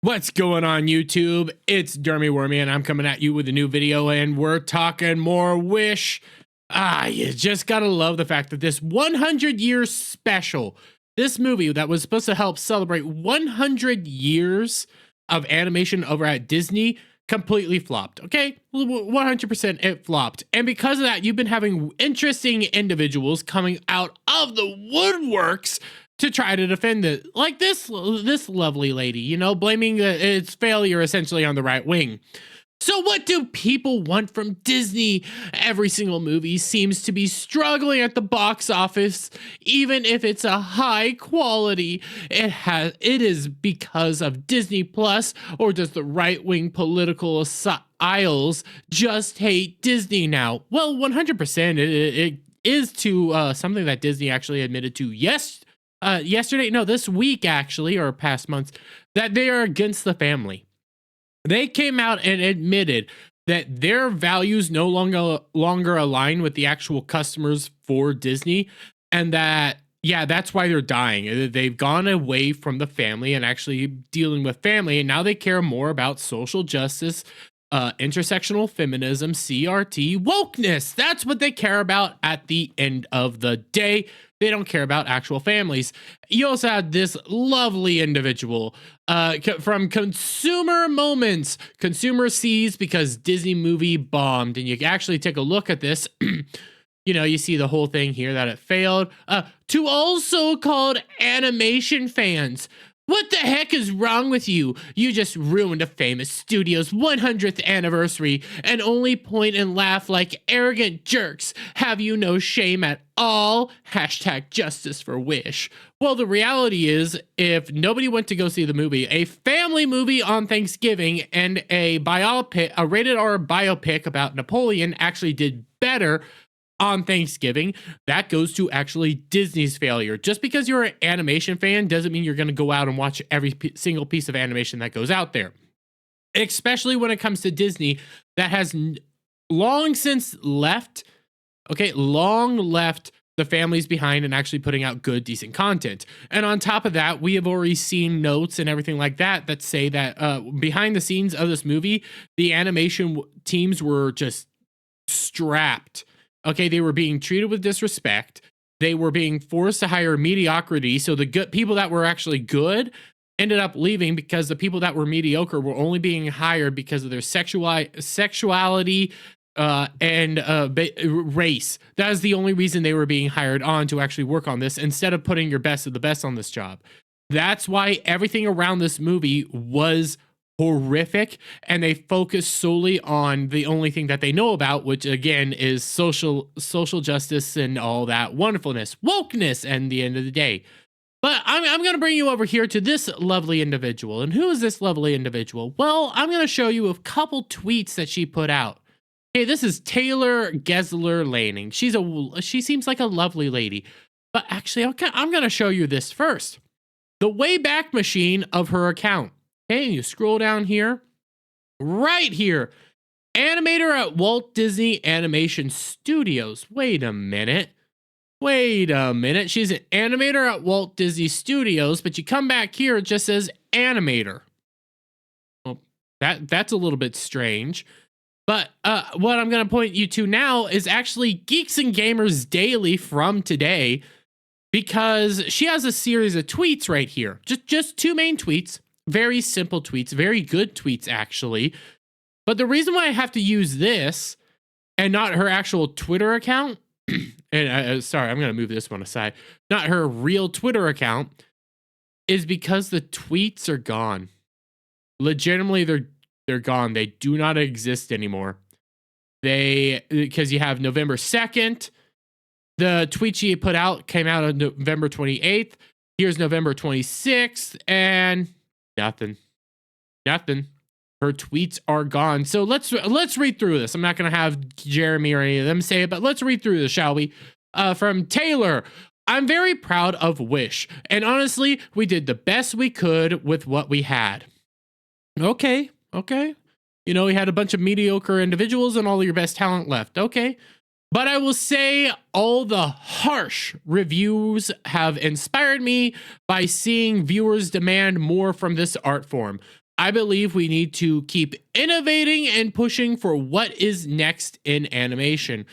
What's going on YouTube? It's Dermy Wormy and I'm coming at you with a new video and we're talking more Wish. You just gotta love the fact that this 100 years special, this movie that was supposed to help celebrate 100 years of animation over at Disney completely flopped, okay? 100% it flopped. And because of that, you've been having interesting individuals coming out of the woodworks to try to defend it, like this lovely lady, you know, blaming its failure essentially on the right wing. So what do people want from Disney? Every single movie seems to be struggling at the box office, even if it's a high quality. It is because of Disney Plus, or does the right-wing political aisles just hate Disney now? Well, 100% it is to something that Disney actually admitted to this week actually, or past months, that they are against the family. They came out and admitted that their values no longer align with the actual customers for Disney, and that, yeah, that's why they're dying. They've gone away from the family and actually dealing with family, and now they care more about social justice, intersectional feminism, CRT, wokeness. That's what they care about at the end of the day. They don't care about actual families. You also had this lovely individual from Consumer Moments. Consumer sees because Disney movie bombed. And you actually take a look at this. You know, you see the whole thing here that it failed. To all so-called animation fans, what the heck is wrong with you? You just ruined a famous studio's 100th anniversary and only point and laugh like arrogant jerks. Have you no shame at all? Hashtag justice for Wish. Well, the reality is, if nobody went to go see the movie, a family movie on Thanksgiving and a biopic, a rated R biopic about Napoleon actually did better on Thanksgiving, that goes to actually Disney's failure. Just because you're an animation fan doesn't mean you're going to go out and watch every single piece of animation that goes out there. Especially when it comes to Disney, that has long since left, long left the families behind and actually putting out good, decent content. And on top of that, we have already seen notes and everything like that that say that behind the scenes of this movie, the animation teams were just strapped. Okay, they were being treated with disrespect. They were being forced to hire mediocrity. So the good people that were actually good ended up leaving because the people that were mediocre were only being hired because of their sexuality and race. That is the only reason they were being hired on to actually work on this, instead of putting your best of the best on this job. That's why everything around this movie was horrific, and they focus solely on the only thing that they know about, which again is social justice and all that wonderfulness, wokeness, and the end of the day. But I'm going to bring you over here to this lovely individual. And who is this lovely individual? Well, I'm going to show you a couple tweets that she put out. Okay, this is Taylor Gessler-Laning. She seems like a lovely lady. But actually, I'm going to show you this first. The Wayback Machine of her account. Okay, and you scroll down here, right here, Animator at Walt Disney Animation Studios. Wait a minute. She's an animator at Walt Disney Studios, but you come back here, it just says Animator. Well, that's a little bit strange. But what I'm going to point you to now is actually Geeks and Gamers Daily from today, because she has a series of tweets right here. Just two main tweets. Very simple tweets, very good tweets, actually. But the reason why I have to use this and not her actual Twitter account, and sorry, I'm going to move this one aside, not her real Twitter account, is because the tweets are gone. Legitimately, they're gone. They do not exist anymore. Because you have November 2nd, the tweet she put out came out on November 28th. Here's November 26th, and nothing. Her tweets are gone. So let's read through this. I'm not going to have Jeremy or any of them say it, but let's read through this, shall we? From Taylor. I'm very proud of Wish, and honestly, we did the best we could with what we had. Okay. You know, we had a bunch of mediocre individuals and all of your best talent left. Okay. But I will say all the harsh reviews have inspired me by seeing viewers demand more from this art form. I believe we need to keep innovating and pushing for what is next in animation.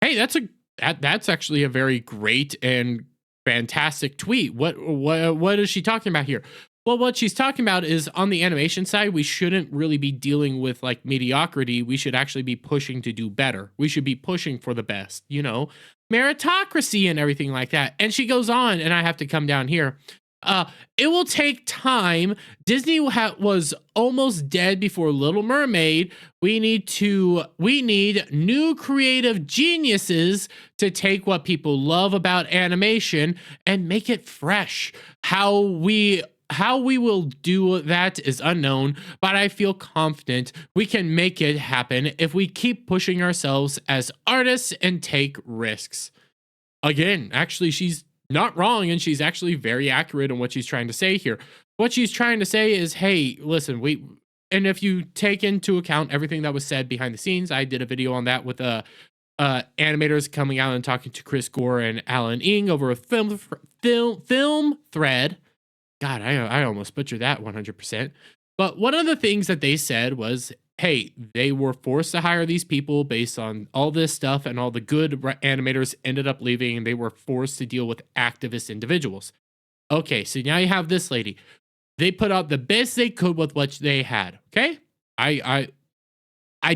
Hey, that's actually a very great and fantastic tweet. What is she talking about here? Well, what she's talking about is on the animation side, we shouldn't really be dealing with like mediocrity. We should actually be pushing to do better. We should be pushing for the best, you know, meritocracy and everything like that. And she goes on, and I have to come down here. It will take time. Disney was almost dead before Little Mermaid. We need new creative geniuses to take what people love about animation and make it fresh. How we will do that is unknown, but I feel confident we can make it happen if we keep pushing ourselves as artists and take risks. Again, actually, she's not wrong, and she's actually very accurate in what she's trying to say here. What she's trying to say is, hey, listen, and if you take into account everything that was said behind the scenes, I did a video on that with animators coming out and talking to Chris Gore and Alan Ng over a film thread. God, I almost butchered that 100%. But one of the things that they said was, hey, they were forced to hire these people based on all this stuff, and all the good animators ended up leaving, and they were forced to deal with activist individuals. Okay, so now you have this lady. They put out the best they could with what they had. Okay, I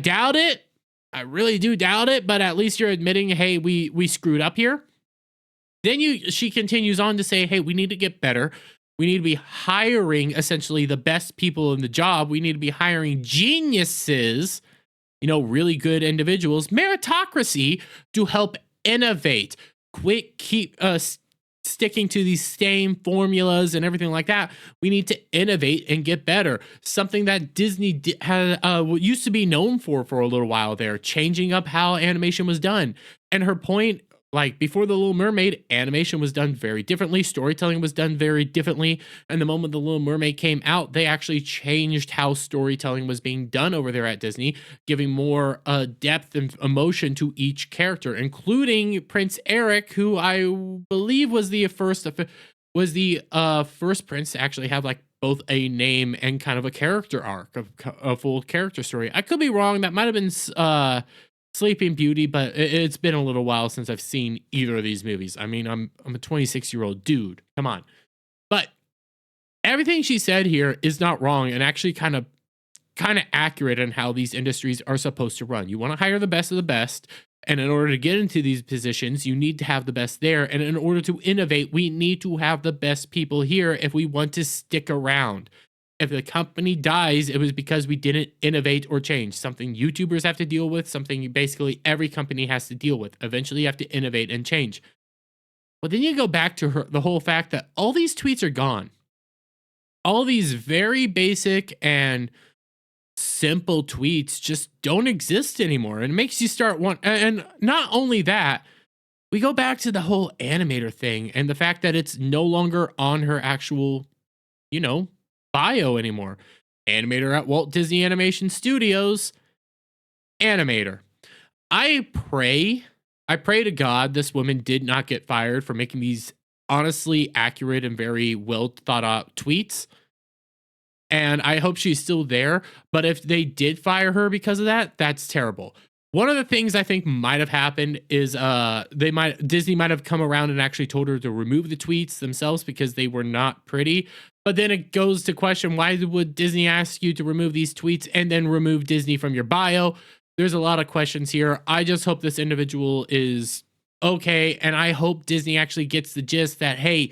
doubt it. I really do doubt it. But at least you're admitting, hey, we screwed up here. Then she continues on to say, hey, we need to get better. We need to be hiring essentially the best people in the job. We need to be hiring geniuses, you know, really good individuals, meritocracy to help innovate. Keep sticking to these same formulas and everything like that. We need to innovate and get better. Something that Disney used to be known for a little while there, changing up how animation was done. And her point, like before The Little Mermaid, animation was done very differently. Storytelling was done very differently. And the moment The Little Mermaid came out, they actually changed how storytelling was being done over there at Disney, giving more depth and emotion to each character, including Prince Eric, who I believe was the first prince to actually have like both a name and kind of a character arc, a full character story. I could be wrong. That might have been Sleeping Beauty, but it's been a little while since I've seen either of these movies. I mean, I'm a 26-year-old dude. Come on. But everything she said here is not wrong, and actually kind of accurate on how these industries are supposed to run. You want to hire the best of the best, and in order to get into these positions, you need to have the best there. And in order to innovate, we need to have the best people here if we want to stick around. If the company dies, it was because we didn't innovate or change. Something YouTubers have to deal with, something basically every company has to deal with. Eventually, you have to innovate and change. But then you go back to the whole fact that all these tweets are gone. All these very basic and simple tweets just don't exist anymore. And it makes you start and not only that, we go back to the whole animator thing and the fact that it's no longer on her actual, you know, bio anymore. Animator at Walt Disney Animation Studios. Animator. I pray to God this woman did not get fired for making these honestly accurate and very well thought out tweets. And I hope she's still there. But if they did fire her because of that, that's terrible. One of the things I think might have happened is Disney might have come around and actually told her to remove the tweets themselves because they were not pretty. But then it goes to question, why would Disney ask you to remove these tweets and then remove Disney from your bio? There's a lot of questions here. I just hope this individual is okay. And I hope Disney actually gets the gist that, hey,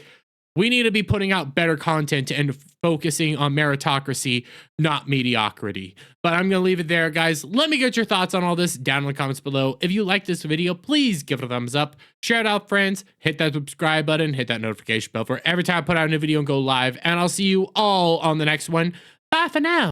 we need to be putting out better content and focusing on meritocracy, not mediocrity. But I'm going to leave it there, guys. Let me get your thoughts on all this down in the comments below. If you like this video, please give it a thumbs up. Share it out, friends. Hit that subscribe button. Hit that notification bell for every time I put out a new video and go live. And I'll see you all on the next one. Bye for now.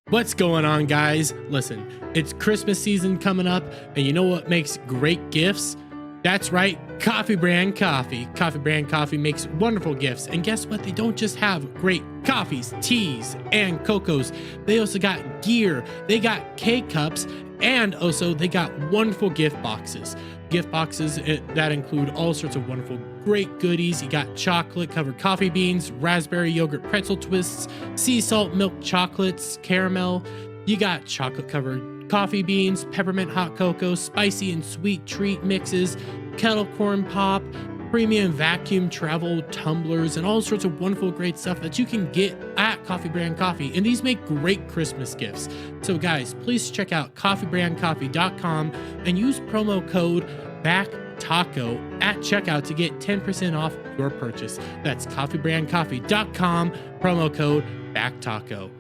What's going on, guys? Listen, it's Christmas season coming up, and you know what makes great gifts? That's right, Coffee Brand Coffee. Coffee Brand Coffee makes wonderful gifts. And guess what? They don't just have great coffees, teas, and cocos. They also got gear. They got K-Cups. And also, they got wonderful gift boxes. Gift boxes that include all sorts of wonderful great goodies. You got chocolate covered coffee beans, raspberry yogurt pretzel twists, sea salt milk chocolates, caramel. You got chocolate covered coffee beans, peppermint hot cocoa, spicy and sweet treat mixes, kettle corn pop, premium vacuum travel tumblers, and all sorts of wonderful great stuff that you can get at Coffee Brand Coffee. And these make great Christmas gifts. So guys, please check out coffeebrandcoffee.com and use promo code BACKTACO at checkout to get 10% off your purchase. That's coffeebrandcoffee.com, promo code BACKTACO.